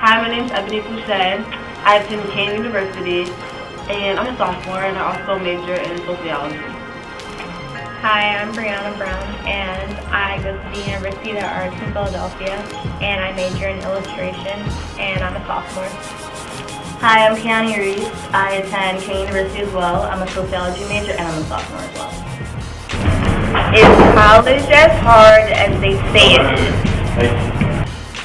Hi, my name is Ebony Fouché. I attend Kane University, and I'm a sophomore, and I also major in sociology. Hi, I'm Brianna Brown, and I go to the University of the Arts in Philadelphia, and I major in illustration, and I'm a sophomore. Hi, I'm Keani Reese. I attend Kane University as well. I'm a sociology major, and I'm a sophomore as well. Is college as hard as they say it is?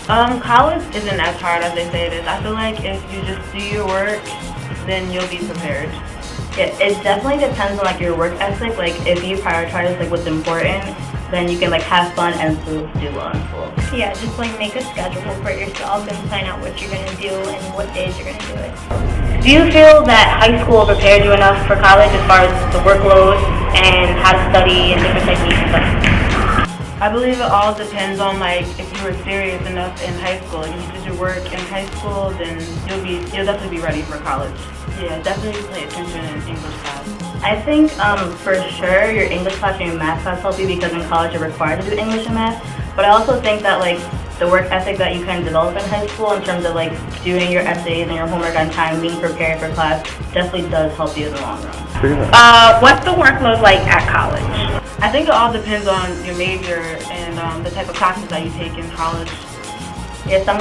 College isn't as hard as they say it is. I feel like if you just do your work, then you'll be prepared. Yeah, it definitely depends on like your work ethic. Like if you prioritize like what's important, then you can like have fun and still do well in school. Yeah, just like make a schedule for yourself and plan out what you're gonna do and what days you're gonna do it. Do you feel that high school prepared you enough for college as far as the workload and how to study and different techniques and stuff? I believe it all depends on like if you were serious enough in high school. If you did your work in high school, then you'll definitely be ready for college. Yeah, definitely pay attention in English class. I think for sure your English class and your math class help you because in college you're required to do English and math. But I also think that like the work ethic that you kind of develop in high school in terms of like doing your essays and your homework on time, being prepared for class, definitely does help you in the long run. What's the workload like at college? I think it all depends on your major and the type of classes that you take in college. Yeah, some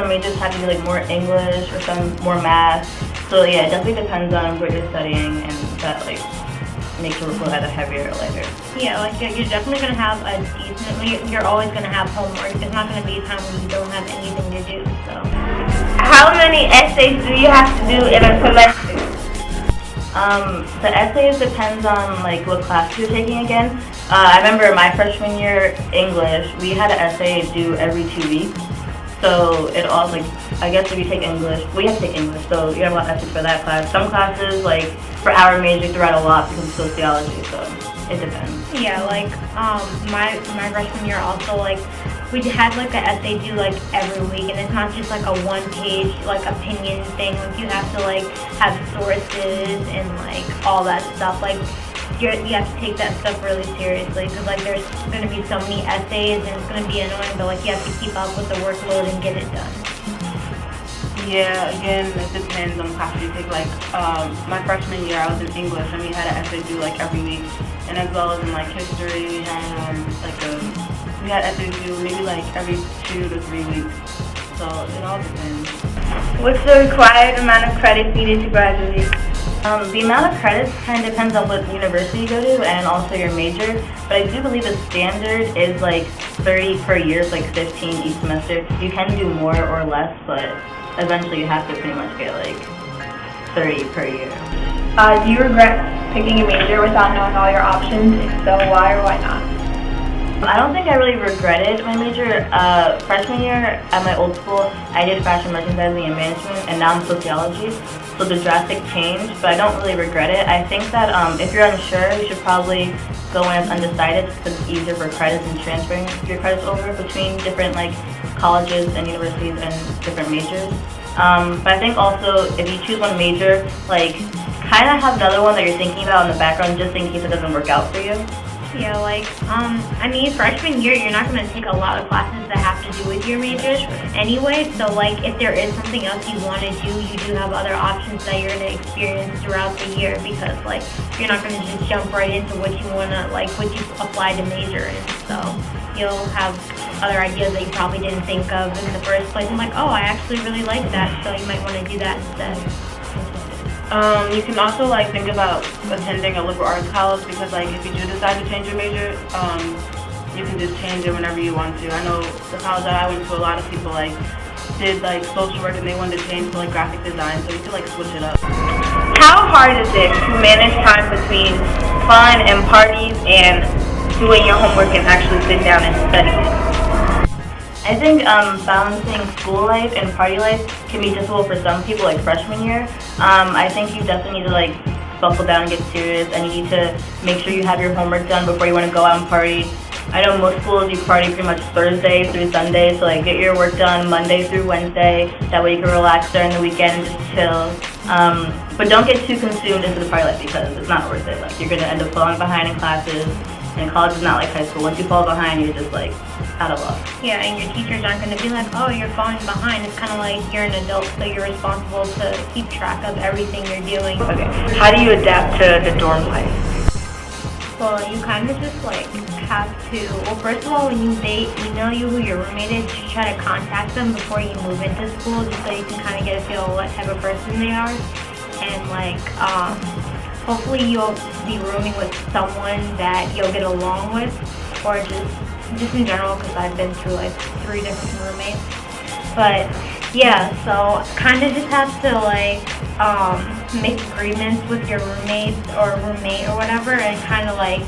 majors have to do like more English or some more math. So yeah, it definitely depends on what you're studying and that like makes your workload either heavier or lighter. Yeah, like you're definitely gonna have a decent. You're always gonna have homework. There's not gonna be a time when you don't have anything to do. So. How many essays do you have to do in a semester? The essays depends on like what class you're taking again. I remember my freshman year English, we had an essay due every 2 weeks. So it all like, I guess if you take English, we have to take English, so you have a lot of essays for that class. Some classes, like for our major, throughout a lot because of sociology, so it depends. Yeah, like my freshman year also like we had like an essay due like every week, and it's not just like a one-page like opinion thing. Like you have to like have sources and like all that stuff. Like you have to take that stuff really seriously because like there's going to be so many essays and it's going to be annoying, but like you have to keep up with the workload and get it done. Yeah, again, it depends on the class you take. Like my freshman year, I was in English, and we had an essay due like every week, and as well as in like history, we had essays due maybe like every 2 to 3 weeks. So it all depends. What's the required amount of credits needed to graduate? The amount of credits kind of depends on what university you go to and also your major, but I do believe the standard is like 30 per year, so like 15 each semester. You can do more or less, but eventually you have to pretty much get like 30 per year. Do you regret picking a major without knowing all your options? If so, why or why not? I don't think I really regretted my major. Freshman year at my old school, I did fashion merchandising and management, and now I'm sociology. So the drastic change, but I don't really regret it. I think that if you're unsure, you should probably go in as undecided because it's easier for credits and transferring your credits over between different like colleges and universities and different majors. But I think also if you choose one major, like kind of have another one that you're thinking about in the background just in case it doesn't work out for you. Yeah, like, I mean, freshman year, you're not going to take a lot of classes that have to do with your majors anyway, so, like, if there is something else you want to do, you do have other options that you're going to experience throughout the year because, like, you're not going to just jump right into what you want to, like, what you apply to major in, so you'll have other ideas that you probably didn't think of in the first place. I'm like, oh, I actually really like that, so you might want to do that instead. You can also like think about attending a liberal arts college because like if you do decide to change your major, you can just change it whenever you want to. I know the college that I went to, a lot of people like did like social work and they wanted to change to like graphic design, so you could like switch it up. How hard is it to manage time between fun and parties and doing your homework and actually sitting down and studying? I think balancing school life and party life can be difficult for some people, like freshman year. I think you definitely need to like buckle down and get serious, and you need to make sure you have your homework done before you want to go out and party. I know most schools you party pretty much Thursday through Sunday, so like get your work done Monday through Wednesday. That way you can relax during the weekend and just chill. But don't get too consumed into the party life because it's not worth it. Like you're gonna end up falling behind in classes, and college is not like high school. Once you fall behind, you're just like out of luck. Yeah, and your teachers aren't going to be like, oh, you're falling behind. It's kind of like you're an adult, so you're responsible to keep track of everything you're doing. Okay. How do you adapt to the dorm life? Well, you kind of just like have to, well, first of all, when they email you who your roommate is, you try to contact them before you move into school, just so you can kind of get a feel of what type of person they are. And like, hopefully you'll be rooming with someone that you'll get along with, or just in general, because I've been through like 3 different roommates. But yeah, so kind of just have to like make agreements with your roommates or roommate or whatever, and kind of like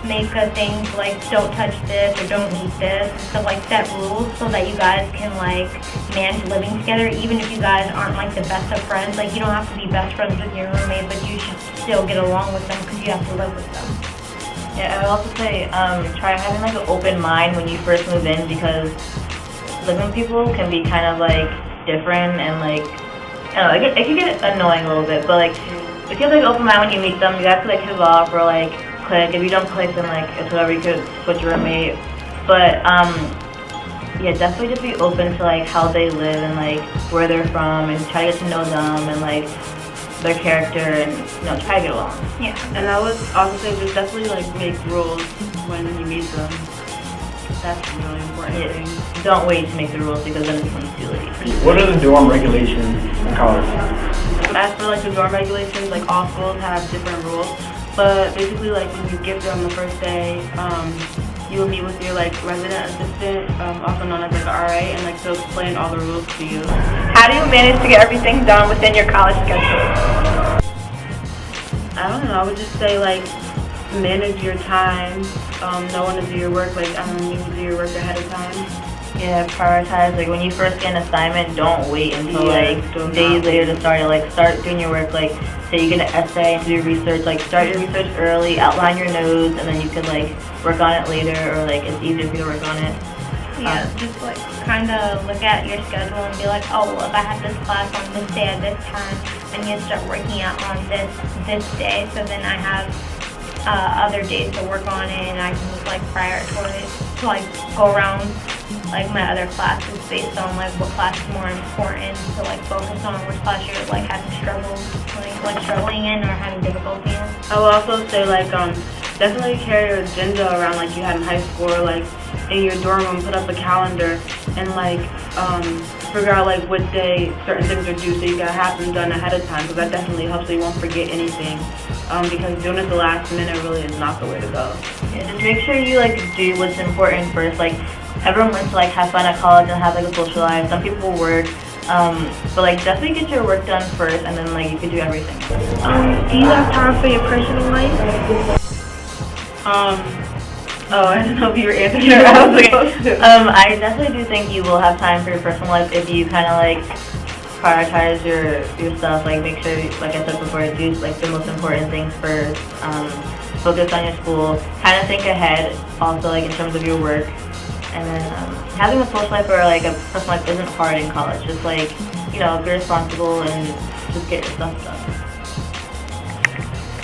make things like don't touch this or don't eat this and stuff, like set rules so that you guys can like manage living together, even if you guys aren't like the best of friends. Like you don't have to be best friends with your roommate, but you should still get along with them because you have to live with them. Yeah, I would also say try having like an open mind when you first move in, because living with people can be kind of like different and like, I don't know, it can get annoying a little bit, but like if you have like an open mind when you meet them, you guys can like hit it off or like click. If you don't click, then like it's whatever, you could switch your roommate. But yeah, definitely just be open to like how they live and like where they're from, and try to get to know them and like their character, and try to get along. Yeah. And I would also say just definitely like make rules when you meet them. That's a really important thing. Don't wait to make the rules, because then it becomes too late. What are the dorm regulations in college? As for like the dorm regulations, like all schools have different rules, but basically like when you get there on the first day, you will meet with your like resident assistant, also known as like an RA, and like to explain all the rules to you. How do you manage to get everything done within your college schedule? I don't know, I would just say like manage your time, know when to do your work, like you need to do your work ahead of time. Yeah, prioritize. Like when you first get an assignment, don't wait until Yeah, like days later to start it. Like start doing your work. Like say you get an essay and do your research. Like start your research early, outline your notes, and then you could like work on it later, or like it's easier for you to work on it. Yeah, just like kind of look at your schedule and be like, oh, well, if I have this class on this day at this time, I need to start working out on this day, so then I have other days to work on it, and I can just like prioritize to like go around like my other classes based on like what class is more important, to like focus on which class you're like having struggling in or having difficulty in. I will also say like definitely carry your agenda around like you had in high school, or like in your dorm room, put up a calendar and like figure out like what day certain things are due, so you can have them done ahead of time, because that definitely helps so you won't forget anything, because doing it the last minute really is not the way to go. Yeah, just make sure you like do what's important first. Like everyone wants to like have fun at college and have like a social life. Some people work, but like definitely get your work done first, and then like you can do everything. Do you have time for your personal life? Oh, I don't know if you were answering that. I was supposed to. I definitely do think you will have time for your personal life if you kind of like prioritize your stuff. Like make sure, like I said before, do like the most important things first. Focus on your school. Kind of think ahead, also like in terms of your work. And then having a social life or like a personal life isn't hard in college. Just like be responsible and just get your stuff done.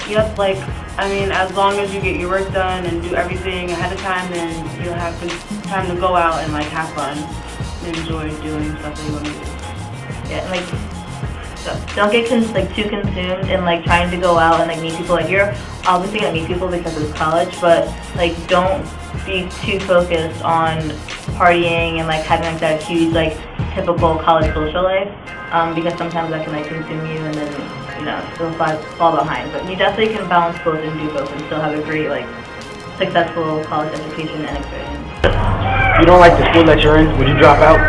Yep, like, I mean, as long as you get your work done and do everything ahead of time, then you'll have time to go out and, like, have fun and enjoy doing stuff that you want to do. Yeah, and, like, don't get too consumed in, like, trying to go out and, like, meet people. Like, you're obviously going to meet people because it's college, but, like, don't be too focused on partying and, like, having, like, that huge, like, typical college social life, because sometimes that can, like, consume you and then still fall behind. But you definitely can balance both and do both and still have a great, like, successful college education and experience. If you don't like the school that you're in, would you drop out?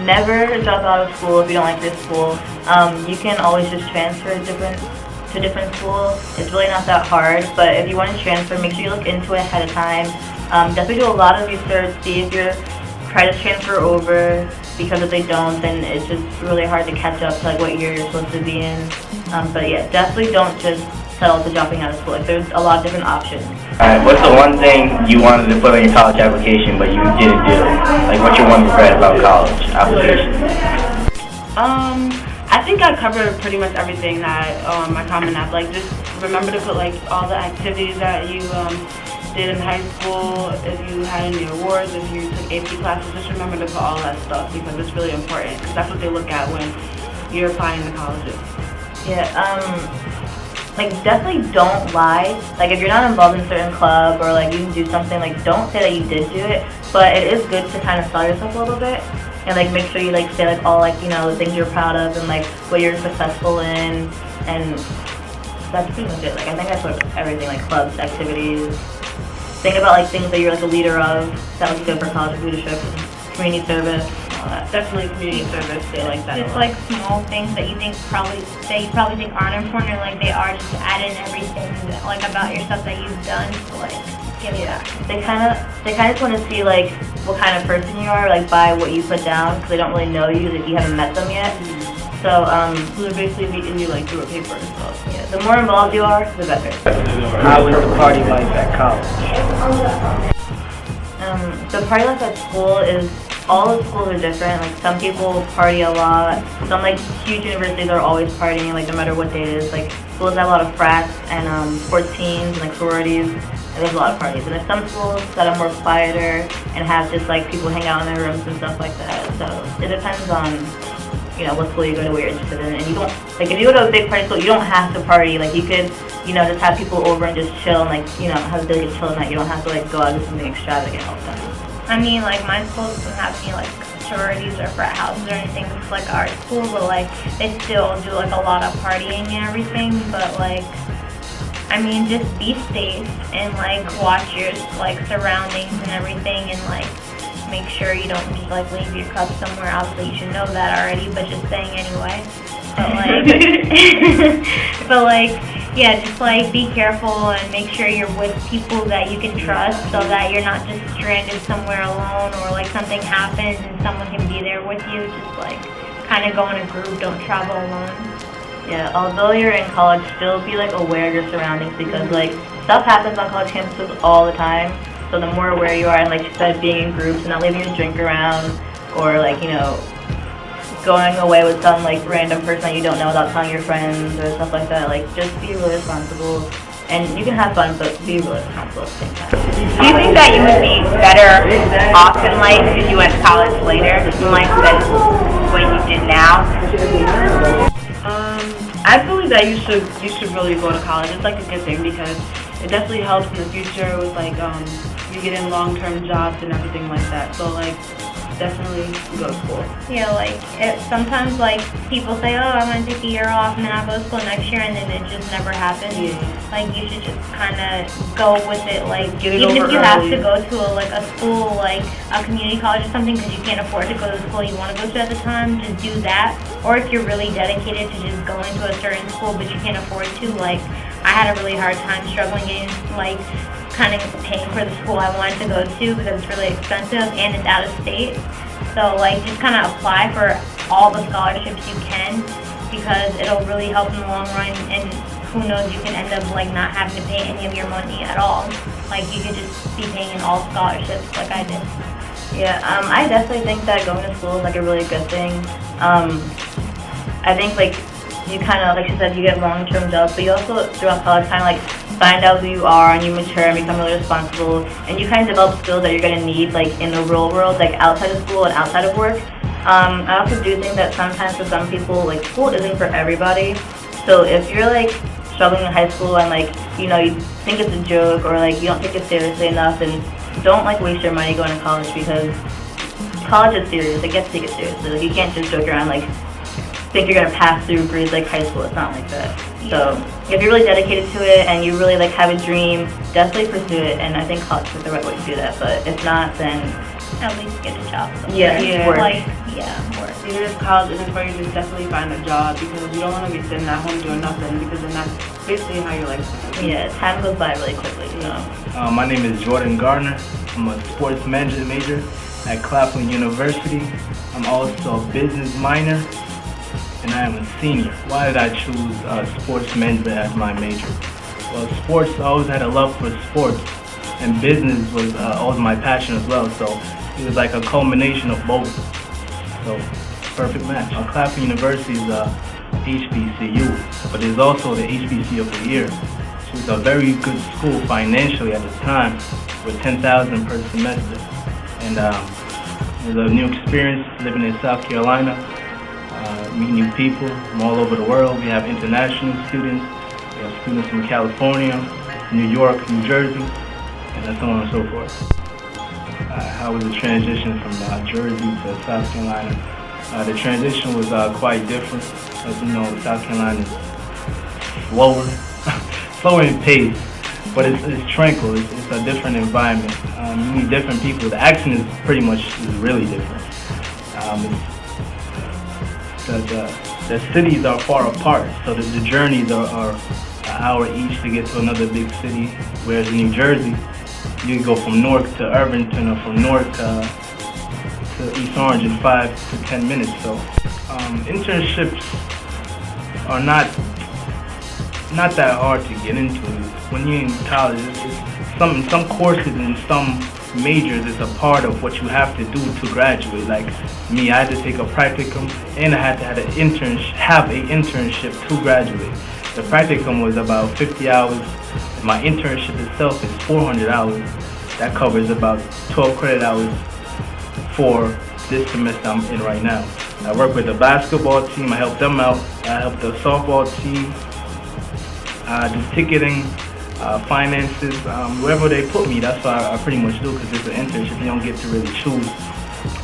Never drop out of school if you don't like your school. You can always just transfer to different school. It's really not that hard, but if you want to transfer, make sure you look into it ahead of time. Definitely do a lot of research, see if your credits transfer over, because if they don't, then it's just really hard to catch up to like what year you're supposed to be in. But yeah, definitely don't just settle for dropping out of school. Like, there's a lot of different options. Alright, what's the one thing you wanted to put on your college application but you didn't do? Like, what's your one regret about college application? I think I covered pretty much everything that my Common App. Like, just remember to put like all the activities that you did in high school, if you had any awards, if you took AP classes, just remember to put all that stuff because it's really important because that's what they look at when you're applying to colleges. Yeah, like definitely don't lie. Like if you're not involved in a certain club or like you can do something, like don't say that you did do it. But it is good to kind of sell yourself a little bit and like make sure you like say like all like, you know, the things you're proud of and like what you're successful in, and that's pretty much it. Like I think that's what everything, like clubs, activities. Think about like things that you're like a leader of. That was good for college leadership, community service, all that. Definitely community service, they like that. Just like small things that you think you probably think aren't important, or like they are, just add in everything like about yourself that you've done to like give you that. They kind of just want to see like what kind of person you are, like by what you put down, because they don't really know you if you haven't met them yet. So they're basically meeting you like through a paper and stuff. yeah, the more involved you are, the better. How was the party life at college? The party life at school is, all the schools are different. Like some people party a lot. Some like huge universities are always partying, like no matter what day it is. Like schools have a lot of frats and sports teams and like sororities, and there's a lot of parties. And there's some schools that are more quieter and have just like people hang out in their rooms and stuff like that. So it depends on, you know, what school you go to, what you're interested in. And you don't, like if you go to a big party school, you don't have to party. Like you could, you know, just have people over and just chill and like, you know, have a really good chill night. You don't have to like go out and do something extravagant all the time. I mean, like my school doesn't have any like sororities or frat houses or anything just like our school, but like they still do like a lot of partying and everything. But like, I mean, just be safe and like watch your like surroundings and everything, and like make sure you don't just like leave your cup somewhere. Obviously, you should know that already, but just saying anyway. But like, but like. Yeah, just like be careful and make sure you're with people that you can trust so that you're not just stranded somewhere alone, or like something happens and someone can be there with you. Just like kind of go in a group, don't travel alone. Yeah, although you're in college, still be like aware of your surroundings because like stuff happens on college campuses all the time. So the more aware you are, and like you said, being in groups and not leaving your drink around, or like, you know, going away with some like random person that you don't know without telling your friends or stuff like that. Like just be really responsible, and you can have fun, but be really responsible at the same time. Do you think that you would be better off in life if you went to college later in life than what you did now? I believe that you should really go to college. It's like a good thing because it definitely helps in the future with like you get in long-term jobs and everything like that. So like definitely go to school. Yeah, like sometimes like people say, oh, I'm gonna take a year off and then I'll go to school next year, and then it just never happens. Yeah. Like you should just kind of go with it. Like Get it even over if you have early. to go to a school like a community college or something because you can't afford to go to the school you want to go to at the time, just do that. Or if you're really dedicated to just going to a certain school but you can't afford to, like I had a really hard time struggling getting like kind of paying for the school I wanted to go to because it's really expensive and it's out of state. So like just kind of apply for all the scholarships you can because it'll really help in the long run, and who knows, you can end up like not having to pay any of your money at all. Like you could just be paying in all scholarships like I did. Yeah, I definitely think that going to school is like a really good thing. I think like you kind of, like you said, you get long-term jobs, but you also throughout college kind of like find out who you are and you mature and become really responsible, and you kind of develop skills that you're going to need like in the real world, like outside of school and outside of work. I also do think that sometimes for some people, like school isn't for everybody. So if you're like struggling in high school and like, you know, you think it's a joke or like you don't take it seriously enough, then don't like waste your money going to college because college is serious. It gets to take it seriously. Like you can't just joke around like think you're gonna pass through grades like high school. It's not like that. So if you're really dedicated to it and you really like have a dream, definitely pursue it. And I think college is the right way to do that. But if not, then At least get a job somewhere. Yeah. work. Like, work. Even if college isn't for you, just definitely find a job because you don't want to be sitting at home doing nothing because then that's basically how your life's going to be. Yeah, time goes by really quickly. So. My name is Jordan Gardner. I'm a sports management major at Claflin University. I'm also a business minor, and I am a senior. Why did I choose sports management as my major? Well, sports, I always had a love for sports, and business was always my passion as well, so it was like a culmination of both. So, perfect match. Claflin University is HBCU, but it's also the HBC of the year. was a very good school financially at the time, with $10,000 per semester. And it was a new experience living in South Carolina, meeting new people from all over the world. We have international students, we have students from California, New York, New Jersey, and so on and so forth. How was the transition from Jersey to South Carolina? The transition was quite different. As you know, South Carolina is slower in pace, but it's tranquil. It's a different environment. You meet different people. The accent is really different. The cities are far apart, so the journeys are an hour each to get to another big city. Whereas in New Jersey, you can go from Newark to Irvington, or from Newark to East Orange in 5 to 10 minutes. So internships are not that hard to get into. When you're in college, some courses and some majors is a part of what you have to do to graduate. Like me, I had to take a practicum, and I had to have an internship to graduate. The practicum was about 50 hours. My internship itself is 400 hours. That covers about 12 credit hours for this semester I'm in right now. I work with the basketball team. I help them out. I help the softball team. I do ticketing, finances, wherever they put me, that's what I pretty much do, because it's an internship. You don't get to really choose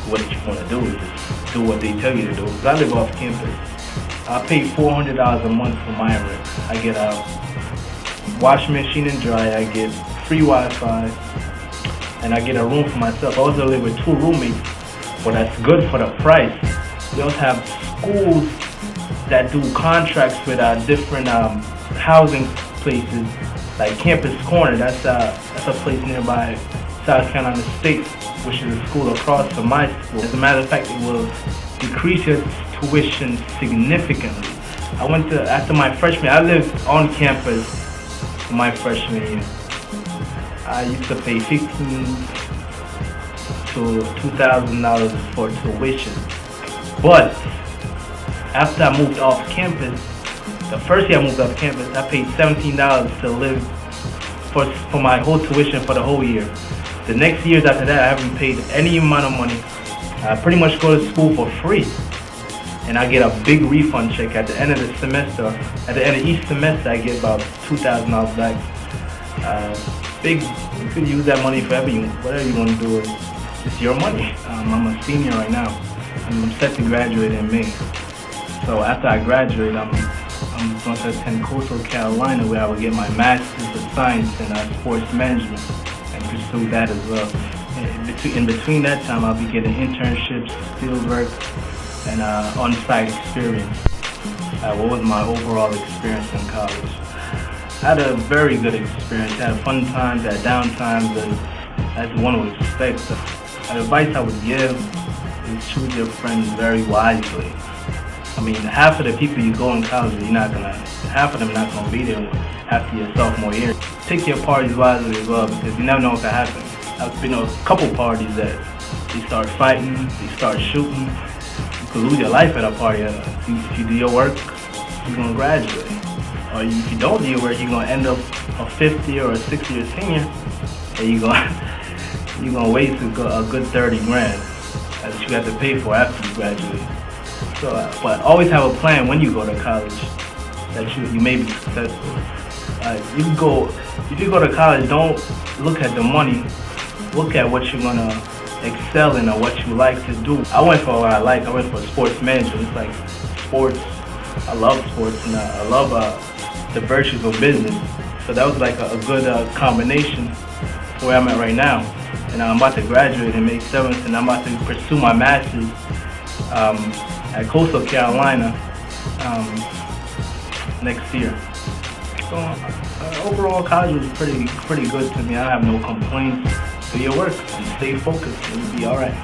what you want to do. You just do what they tell you to do. Because I live off campus. I pay $400 a month for my rent. I get a washing machine and dryer. I get free Wi-Fi, and I get a room for myself. I also live with 2 roommates, but that's good for the price. We also have schools that do contracts with different housing places, like Campus Corner. That's a place nearby South Carolina State, which is a school across from my school. As a matter of fact, it will decrease your tuition significantly. After my freshman year, I lived on campus for my freshman year. I used to pay $1,500 to $2,000 for tuition. But after I moved off campus, the first year I moved off campus, I paid $17 to live for my whole tuition for the whole year. The next years after that, I haven't paid any amount of money. I pretty much go to school for free, and I get a big refund check at the end of the semester. At the end of each semester, I get about $2,000 back. You could use that money for whatever you want to do. It's your money. I'm a senior right now. I'm set to graduate in May. So after I graduate, I'm going to attend Coastal Carolina, where I will get my Master's of Science in Sports Management and pursue that as well. In between that time, I'll be getting internships, field work, and on-site experience. What was my overall experience in college? I had a very good experience. I had fun times, I had down times, as one would expect. The advice I would give is choose your friends very wisely. I mean, half of the people you go in college, half of them are not gonna be there after your sophomore year. Take your parties wisely as well, because you never know what can happen. I've been to a couple parties that they start fighting, they start shooting. You could lose your life at a party. If you do your work, you're gonna graduate. Or if you don't do your work, you're gonna end up a 50 or a 60-year senior, and you're gonna waste a good 30 grand that you have to pay for after you graduate. So, but always have a plan when you go to college that you may be successful. If you go to college, don't look at the money. Look at what you're gonna excel in or what you like to do. I went for what I like. I went for sports management. It's like sports. I love sports, and I love the virtues of business. So that was like a good combination for where I'm at right now. And I'm about to graduate in May 7th, and I'm about to pursue my master's at Coastal Carolina next year. So overall, college was pretty good to me. I have no complaints. Do your work and stay focused, and you'll be all right.